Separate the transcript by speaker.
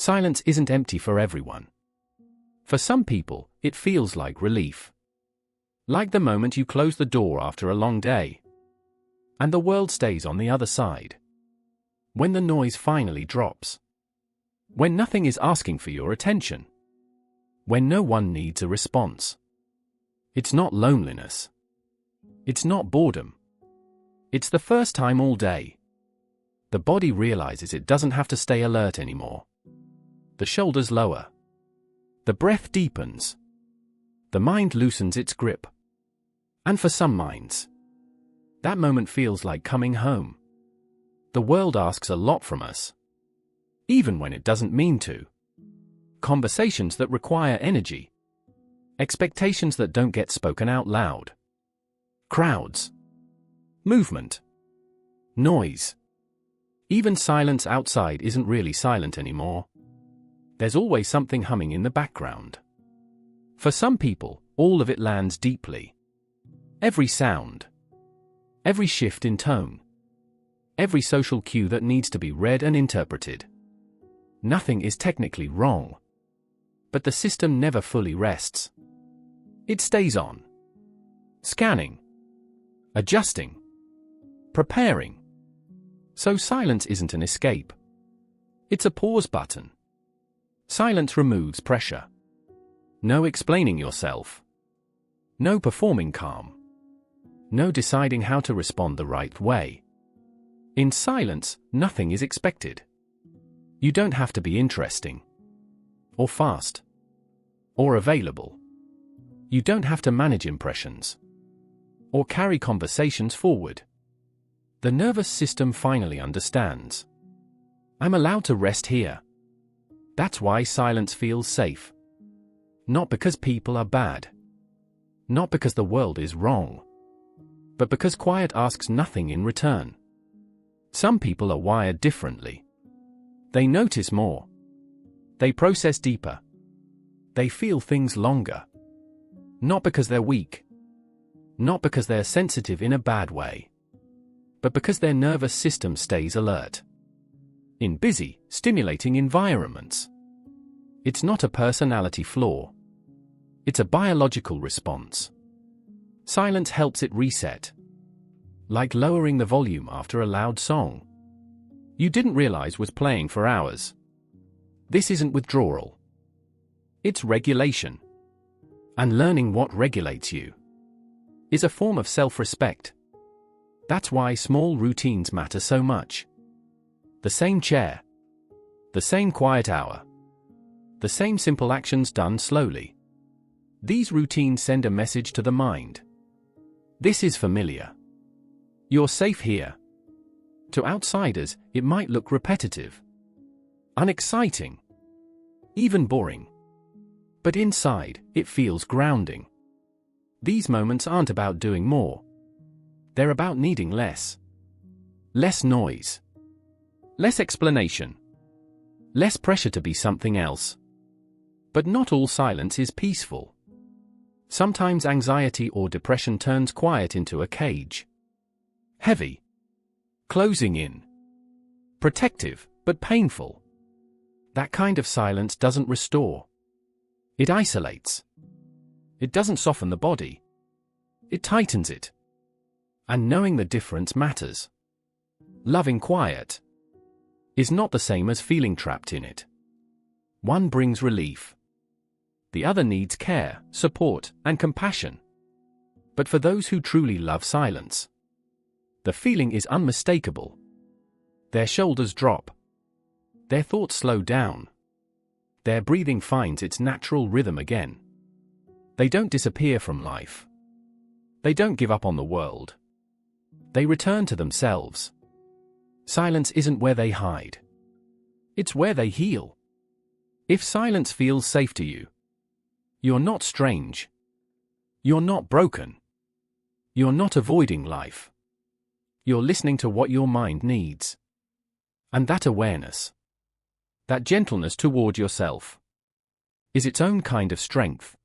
Speaker 1: Silence isn't empty for everyone. For some people, it feels like relief. Like the moment you close the door after a long day, and the world stays on the other side. When the noise finally drops. When nothing is asking for your attention. When no one needs a response. It's not loneliness. It's not boredom. It's the first time all day. The body realizes it doesn't have to stay alert anymore. The shoulders lower. The breath deepens. The mind loosens its grip. And for some minds, that moment feels like coming home. The world asks a lot from us, even when it doesn't mean to. Conversations that require energy. Expectations that don't get spoken out loud. Crowds. Movement. Noise. Even silence outside isn't really silent anymore. There's always something humming in the background. For some people, all of it lands deeply. Every sound. Every shift in tone. Every social cue that needs to be read and interpreted. Nothing is technically wrong. But the system never fully rests. It stays on. Scanning. Adjusting. Preparing. So silence isn't an escape. It's a pause button. Silence removes pressure. No explaining yourself. No performing calm. No deciding how to respond the right way. In silence, nothing is expected. You don't have to be interesting. Or fast. Or available. You don't have to manage impressions. Or carry conversations forward. The nervous system finally understands. I'm allowed to rest here. That's why silence feels safe. Not because people are bad. Not because the world is wrong. But because quiet asks nothing in return. Some people are wired differently. They notice more. They process deeper. They feel things longer. Not because they're weak. Not because they're sensitive in a bad way. But because their nervous system stays alert. In busy, stimulating environments. It's not a personality flaw. It's a biological response. Silence helps it reset. Like lowering the volume after a loud song you didn't realize was playing for hours. This isn't withdrawal. It's regulation. And learning what regulates you is a form of self-respect. That's why small routines matter so much. The same chair. The same quiet hour. The same simple actions done slowly. These routines send a message to the mind. This is familiar. You're safe here. To outsiders, it might look repetitive, unexciting, even boring. But inside, it feels grounding. These moments aren't about doing more. They're about needing less. Less noise. Less explanation. Less pressure to be something else. But not all silence is peaceful. Sometimes anxiety or depression turns quiet into a cage. Heavy. Closing in. Protective, but painful. That kind of silence doesn't restore. It isolates. It doesn't soften the body. It tightens it. And knowing the difference matters. Loving quiet is not the same as feeling trapped in it. One brings relief. The other needs care, support, and compassion. But for those who truly love silence, the feeling is unmistakable. Their shoulders drop. Their thoughts slow down. Their breathing finds its natural rhythm again. They don't disappear from life. They don't give up on the world. They return to themselves. Silence isn't where they hide. It's where they heal. If silence feels safe to you, you're not strange. You're not broken. You're not avoiding life. You're listening to what your mind needs. And that awareness, that gentleness toward yourself, is its own kind of strength.